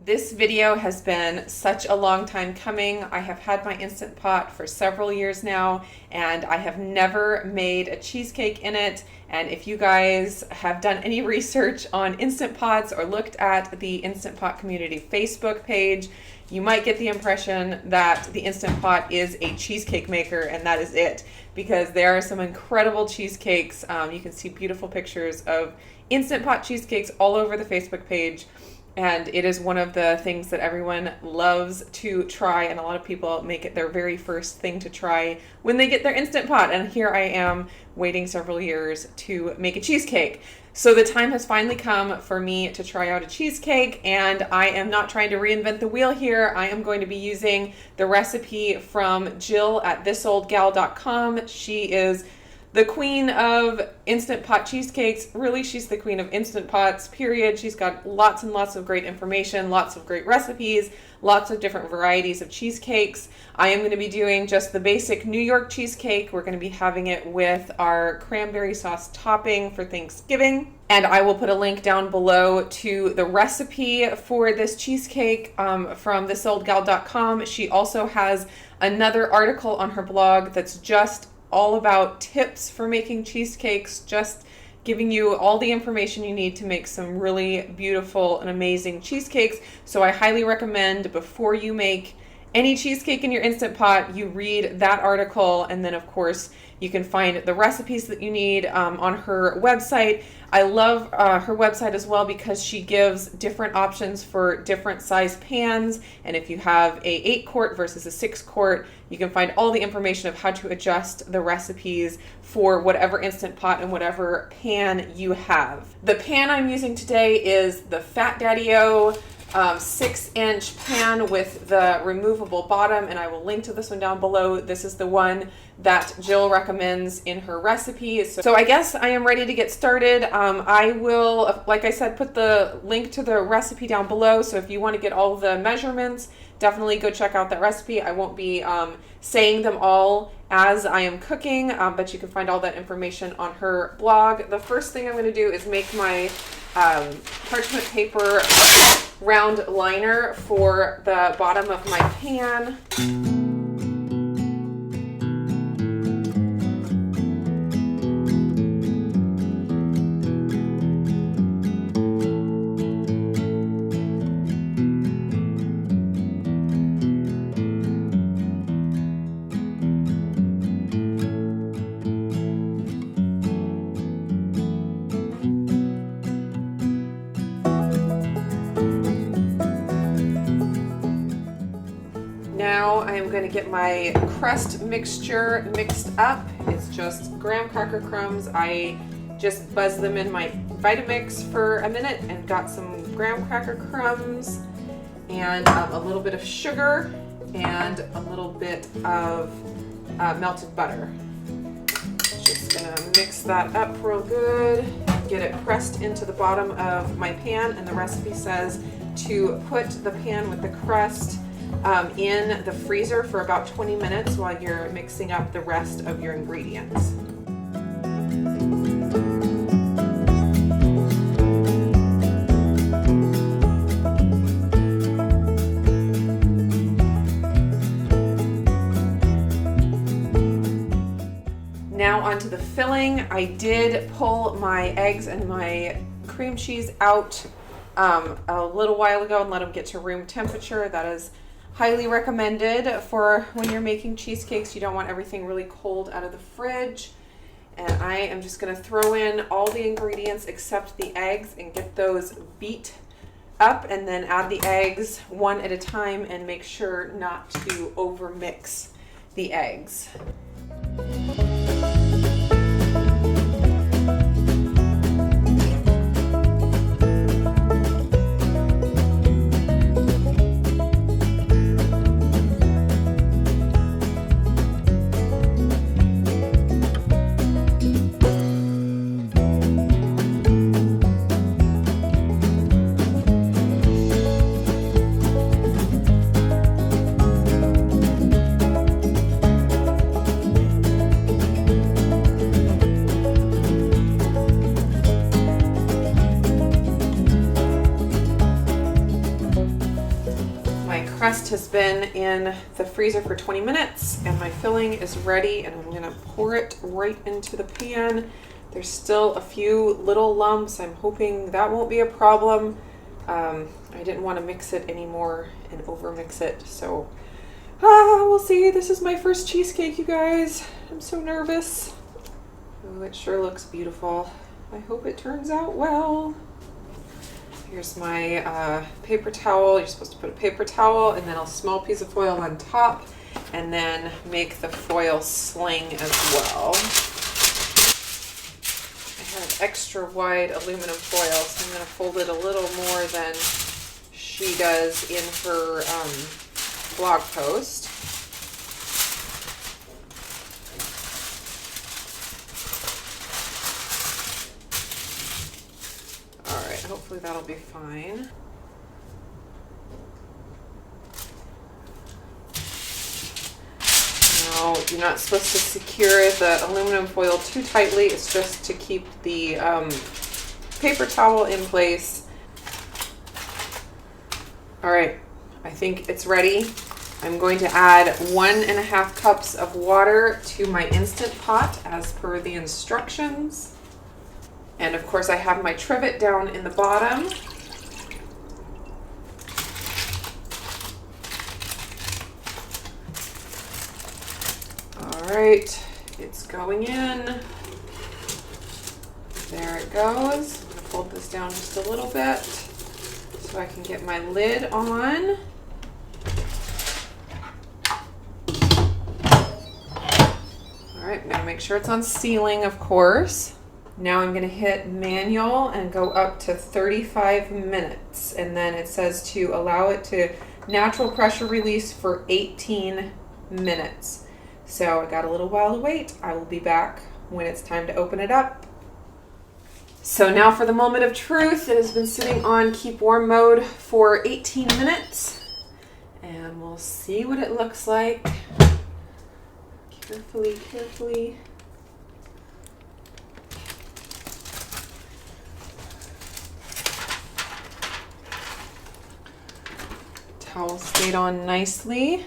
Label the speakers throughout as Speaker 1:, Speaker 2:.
Speaker 1: This video has been such a long time coming. I have had my Instant Pot for several years now, and I have never made a cheesecake in it. And if you guys have done any research on Instant Pots or looked at the Instant Pot community Facebook page, you might get the impression that the Instant Pot is a cheesecake maker, and that is it, because there are some incredible cheesecakes. You can see beautiful pictures of Instant Pot cheesecakes all over the Facebook page. And it is one of the things that everyone loves to try, and a lot of people make it their very first thing to try when they get their Instant Pot. And here I am waiting several years to make a cheesecake. So the time has finally come for me to try out a cheesecake, and I am not trying to reinvent the wheel here. I am going to be using the recipe from Jill at thisoldgal.com. She is the queen of Instant Pot cheesecakes. Really, she's the queen of Instant Pots, period. She's got lots and lots of great information, lots of great recipes, lots of different varieties of cheesecakes. I am going to be doing just the basic New York cheesecake. We're going to be having it with our cranberry sauce topping for Thanksgiving. And I will put a link down below to the recipe for this cheesecake from thisoldgal.com. She also has another article on her blog that's just all about tips for making cheesecakes, just giving you all the information you need to make some really beautiful and amazing cheesecakes. So I highly recommend, before you make any cheesecake in your Instant Pot, you read that article, and then of course you can find the recipes that you need on her website. I love her website as well because she gives different options for different size pans, and if you have a 8-quart versus a 6-quart, you can find all the information of how to adjust the recipes for whatever Instant Pot and whatever pan you have. The pan I'm using today is the Fat Daddy-O 6-inch pan with the removable bottom, and I will link to this one down below. This is the one that Jill recommends in her recipe. So I guess I am ready to get started. I will, like I said, put the link to the recipe down below, so if you want to get all the measurements, definitely go check out that recipe. I won't be saying them all as I am cooking, but you can find all that information on her blog. The first thing I'm going to do is make my parchment paper round liner for the bottom of my pan. Now I am going to get my crust mixture mixed up. It's just graham cracker crumbs. I just buzzed them in my Vitamix for a minute and got some graham cracker crumbs and a little bit of sugar and a little bit of melted butter. Just going to mix that up real good, get it pressed into the bottom of my pan, and the recipe says to put the pan with the crust in the freezer for about 20 minutes while you're mixing up the rest of your ingredients. Now onto the filling. I did pull my eggs and my cream cheese out a little while ago and let them get to room temperature. That is highly recommended for when you're making cheesecakes. You don't want everything really cold out of the fridge. And I am just going to throw in all the ingredients except the eggs and get those beat up, and then add the eggs one at a time and make sure not to over mix the eggs. crust has been in the freezer for 20 minutes and my filling is ready, and I'm gonna pour it right into the pan. There's still a few little lumps. I'm hoping that won't be a problem. I didn't want to mix it anymore and over mix it, so we'll see. This is my first cheesecake, you guys. I'm so nervous. Oh, it sure looks beautiful. I hope it turns out well. Here's my paper towel. You're supposed to put a paper towel and then a small piece of foil on top, and then make the foil sling as well. I have extra wide aluminum foil, so I'm going to fold it a little more than she does in her blog post. Alright, hopefully that'll be fine. Now, you're not supposed to secure the aluminum foil too tightly. It's just to keep the paper towel in place. Alright, I think it's ready. I'm going to add 1.5 cups of water to my Instant Pot as per the instructions. And of course I have my trivet down in the bottom. Alright, it's going in. There it goes. I'm going to fold this down just a little bit so I can get my lid on. Alright, I'm going to make sure it's on sealing, of course. Now I'm going to hit manual and go up to 35 minutes. And then it says to allow it to natural pressure release for 18 minutes. So I got a little while to wait. I will be back when it's time to open it up. So now for the moment of truth. It has been sitting on keep warm mode for 18 minutes. And we'll see what it looks like. Carefully, carefully. Towel stayed on nicely.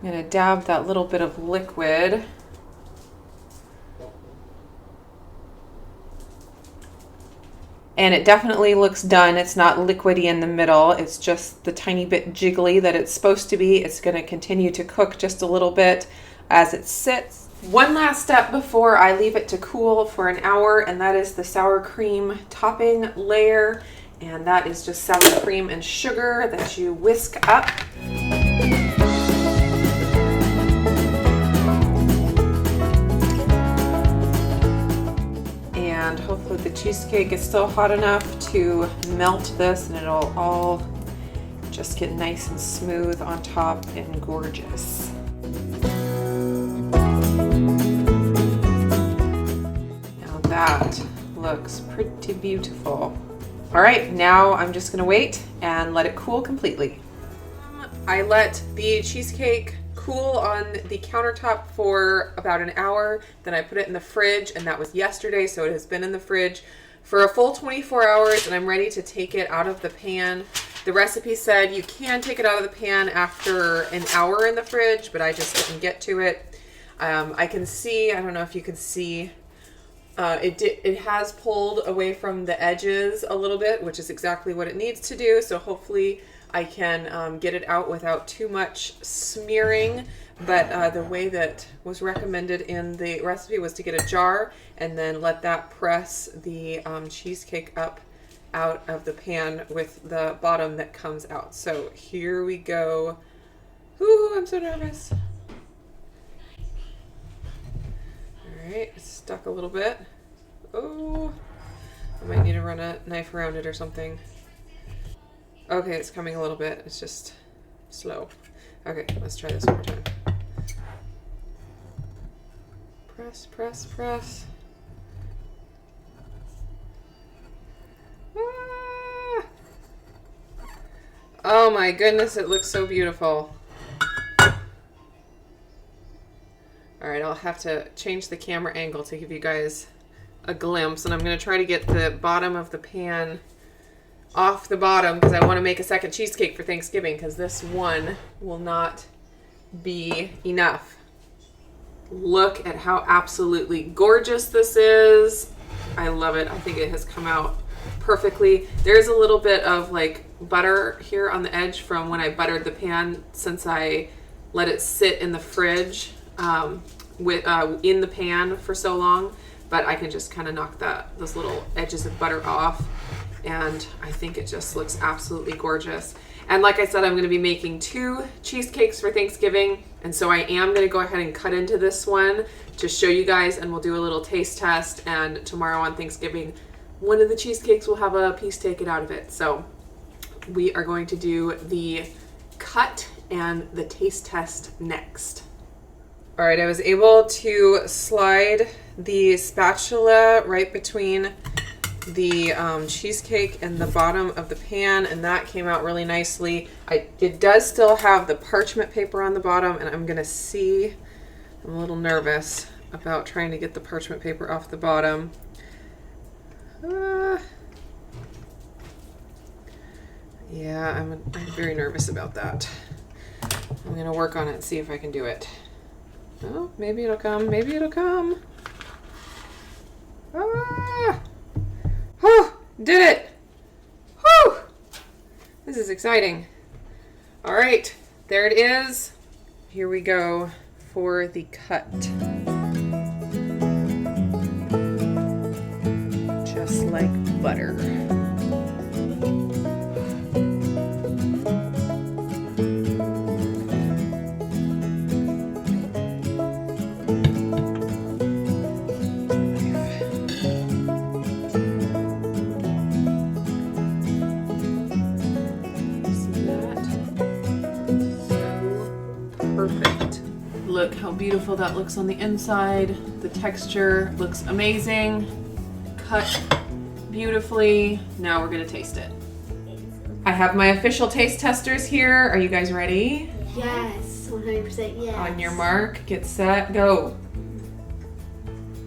Speaker 1: I'm going to dab that little bit of liquid. And it definitely looks done. It's not liquidy in the middle. It's just the tiny bit jiggly that it's supposed to be. It's going to continue to cook just a little bit as it sits. One last step before I leave it to cool for an hour, and that is the sour cream topping layer. And that is just sour cream and sugar that you whisk up. And hopefully the cheesecake is still hot enough to melt this and it'll all just get nice and smooth on top and gorgeous. Now that looks pretty beautiful. All right, now I'm just gonna wait and let it cool completely. I let the cheesecake cool on the countertop for about an hour. Then I put it in the fridge, and that was yesterday, so it has been in the fridge for a full 24 hours, and I'm ready to take it out of the pan. The recipe said you can take it out of the pan after an hour in the fridge, but I just didn't get to it. I can see, I don't know if you can see, it has pulled away from the edges a little bit, which is exactly what it needs to do. So hopefully I can get it out without too much smearing. But the way that was recommended in the recipe was to get a jar and then let that press the cheesecake up out of the pan with the bottom that comes out. So here we go. Ooh, I'm so nervous. All right, it's stuck a little bit. Oh, I might need to run a knife around it or something. Okay, it's coming a little bit. It's just slow. Okay, let's try this one more time. Press, press, press. Ah! Oh my goodness, it looks so beautiful. All right, I'll have to change the camera angle to give you guys a glimpse, and I'm going to try to get the bottom of the pan off the bottom because I want to make a second cheesecake for Thanksgiving because this one will not be enough. Look at how absolutely gorgeous this is. I love it. I think it has come out perfectly. There's a little bit of like butter here on the edge from when I buttered the pan since I let it sit in the fridge in the pan for so long, but I can just kind of knock those little edges of butter off, and I think it just looks absolutely gorgeous. And like I said, I'm going to be making 2 cheesecakes for Thanksgiving, and so I am going to go ahead and cut into this one to show you guys, and we'll do a little taste test, and tomorrow on Thanksgiving, one of the cheesecakes will have a piece taken out of it. So we are going to do the cut and the taste test next. All right, I was able to slide the spatula right between the cheesecake and the bottom of the pan, and that came out really nicely. It does still have the parchment paper on the bottom, and I'm gonna see, I'm a little nervous about trying to get the parchment paper off the bottom. Yeah, I'm very nervous about that. I'm gonna work on it and see if I can do it. Oh, maybe it'll come, maybe it'll come. Ah! Oh, did it! Whew! This is exciting. All right, there it is. Here we go for the cut. Just like butter. Look how beautiful that looks on the inside. The texture looks amazing. Cut beautifully. Now we're gonna taste it. I have my official taste testers here. Are you guys ready?
Speaker 2: Yes, 100% yes.
Speaker 1: On your mark, get set, go.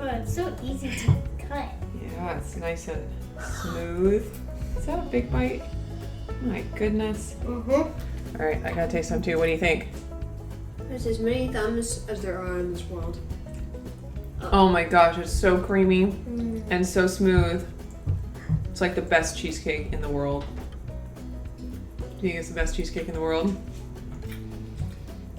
Speaker 2: Oh, it's so easy to cut.
Speaker 1: Yeah, it's nice and smooth. Is that a big bite? Oh my goodness.
Speaker 2: Mm-hmm.
Speaker 1: All right, I gotta taste some too. What do you think?
Speaker 2: There's as many thumbs as there are in this world.
Speaker 1: Oh my gosh, it's so creamy and so smooth. It's like the best cheesecake in the world. Do you think it's the best cheesecake in the world?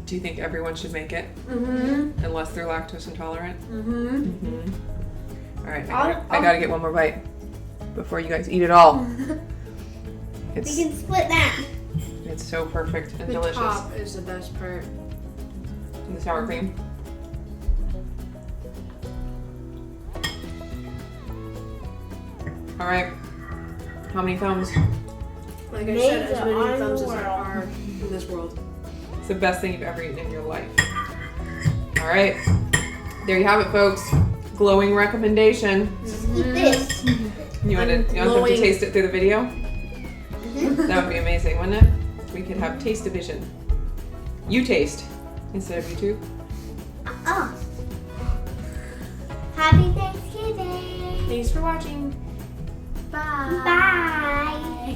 Speaker 1: Do you think everyone should make it? Mm-hmm. Unless they're lactose intolerant? Mm-hmm. Mm-hmm. All right, I gotta get one more bite before you guys eat it all.
Speaker 2: We can split that.
Speaker 1: It's so perfect and delicious.
Speaker 2: The top is the best part.
Speaker 1: And the sour cream. All right, how many thumbs?
Speaker 2: Like I said, as many thumbs as there are in this world.
Speaker 1: It's the best thing you've ever eaten in your life. All right, there you have it, folks. Glowing recommendation.
Speaker 2: Eat this.
Speaker 1: You want them to taste it through the video? That would be amazing, wouldn't it? We could have taste division. You taste instead of you two.
Speaker 2: Oh. Happy Thanksgiving.
Speaker 1: Thanks for watching.
Speaker 2: Bye. Bye.